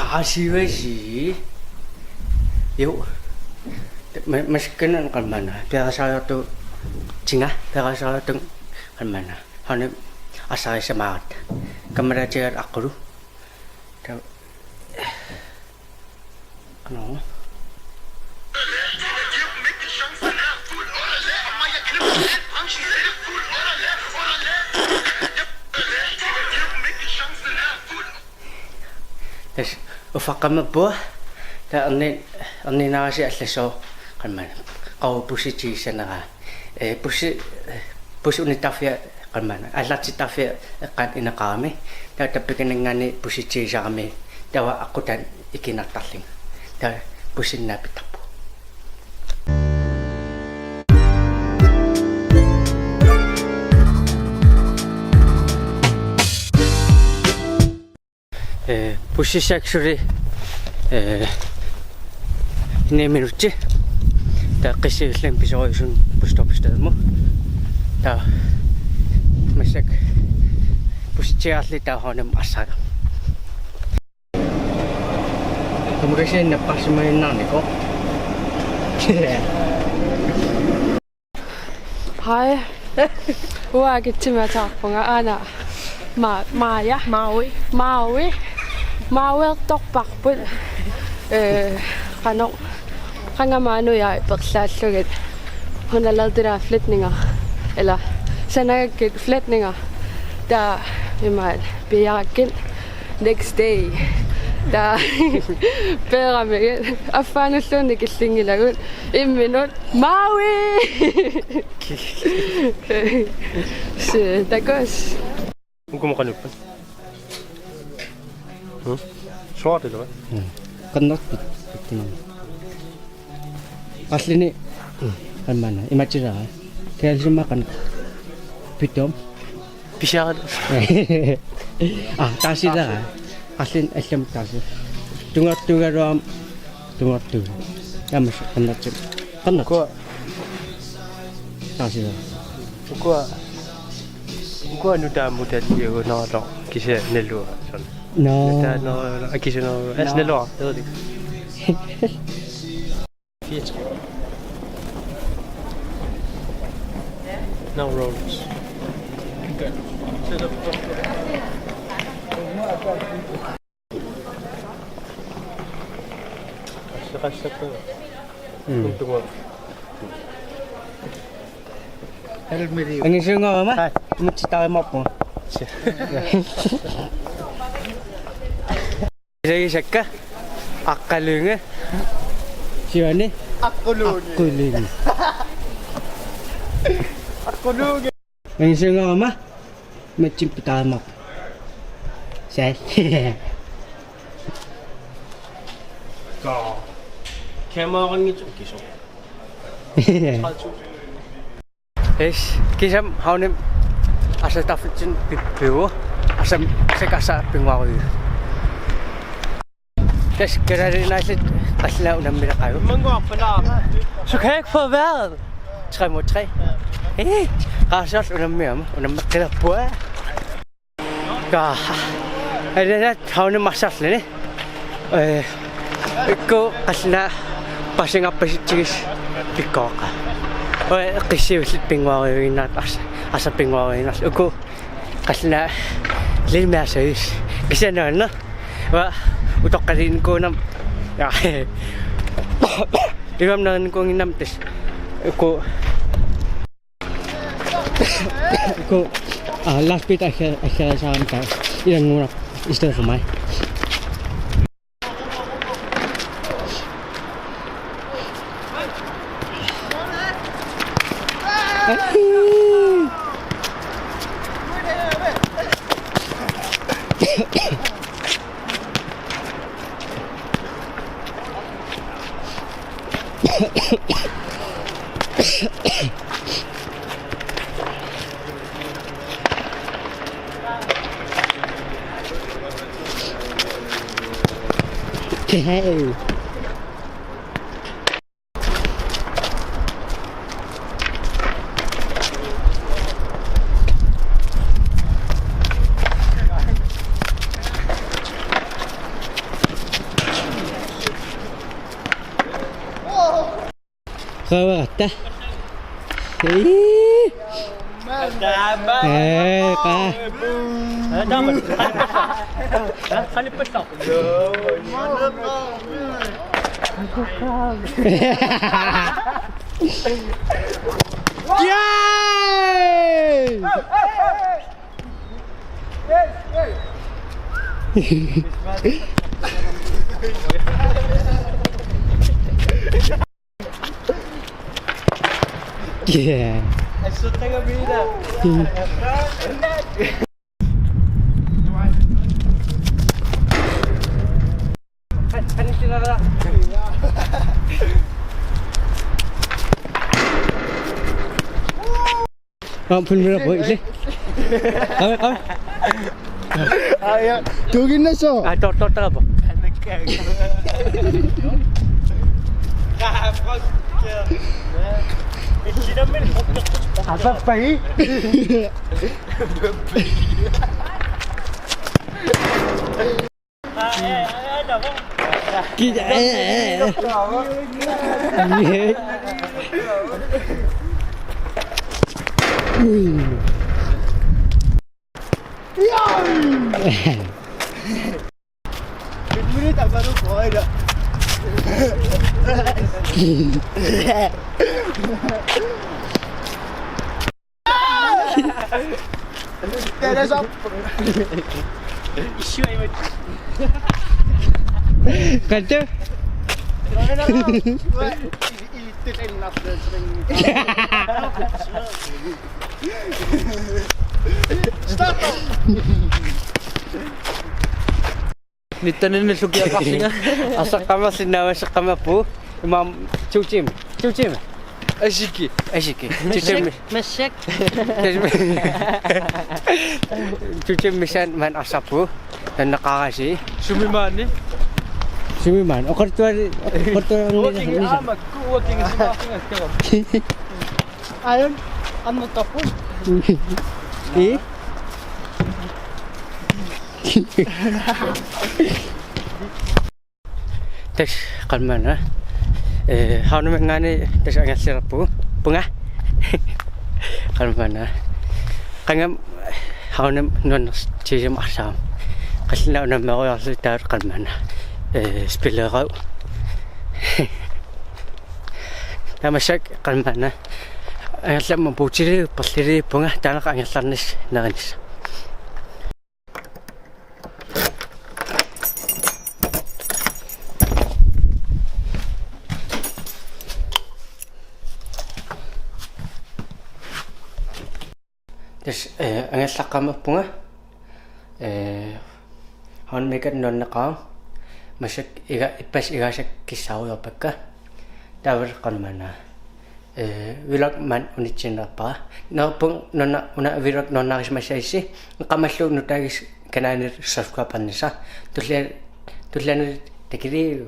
아시외시 요 맛있게는 얼마나 배가서도 징아 배가서도 얼마나 하는 아사에서 마았다 카메라 제가 아까로 너 وفقم بوه تا أني ناسي أسلسو كمان أو بوسي تيسنا بوسي نتافيا كمان ألا تتافيا كان إن قامي تا تبكين غني بوسي تيسامي تا أكو تان إكينا تالين تا بوسي نبي تابو 부시 섹슈리 네미루치 다 qisi lempisoisun pustopistadmo ta masak pustiarli ta honam arsaq kumresen napasmainaniko Hej. Uagittima taakpunga ana Maja Maui torparput qano qangamanu jeg perlaallugit hun har lavet det der flætninger eller sanagit flætninger der mig bejagen next day der bedre med og fandt stund ikke slinge lagun en minut Maui så der gås Huwag mo kanupan. Swat ito ba? Kanot pitin. Asli ni mana? Imachira. Kaya suma kan pitom. Pisyakad. Tasi dah. Asli asam tasi. Tungat ram. Tungat. Yamas kanot. Kanot. Ko. Tasi dah. Ko ano damo dati yung nakatong kasi nilo. No. Kasi no nilo. Fiat. Now roads. Okay. Set up. Saka ko. Tungo. Ang isang nga ma? Mutsita mo po. Sige sakka. Akalunga. Siya ni? Akulunga. Akulunga. Ang isang nga ma? Mutsita mo. Say. Go. Camera kan ngito kiso. Es kisam haunim asa tafitsin pipiwo asa kasa pingwawi. Des kerari nasit kasla unamira kayo. Mangwa pala. Så kan jeg ikke få vejret. 3 mod 3. Rasot unamira på. Er det der havne masat lidt? Go kasla passing up pasis pikoka. Kasi ulit pingwawi na asa pingwawi na uko kasla limasayos. Kasi ano no? Utok ka rin ko na Imam na ko nginamtes ko last bit akhir sa amta ilang muna isto sumay Hey. Kawata. Yeah. Eso tengo vida. Kan sila na. Pun mira boy le. Kami. Ayan, tugin na siya. Tot ba? Apa pa eh? Kita Menit tak baru boy dah. Ada sop. Isu ay Kata Itu enak dan sering. Stop. Nito na nasugi kasi nga. Asa kama sinawa sa kama po. Imam Chuchim. Ashiki. Chuchim. Mashak. Chuchim misan man asa po. Na nakakasi. Sumiman eh. Sumiman. O kartuwa Working amat ko working smaking at karam. Ayun, ano tapos? Eh? Tes kalman ha. How naman nga ni tes ang sirap po. Punga. Kalman ha. Kaya how naman nun siya masam. Kasi na naman ako yung sitar kalman ha. Spiller raw. Tama siya kalman ha. Ang sirap mabuti rin. Pasiri punga. Tana ka ang sarnis na kanis. Terus ang sakam po nga han mekat non nakam masak ipas sa kisaw yo pagka tawar kan mana wilag man unichin na pa na pong nona una wilag non nakis masaysi nakamaslo no tagis kananir subscribe nisa tulen tekiri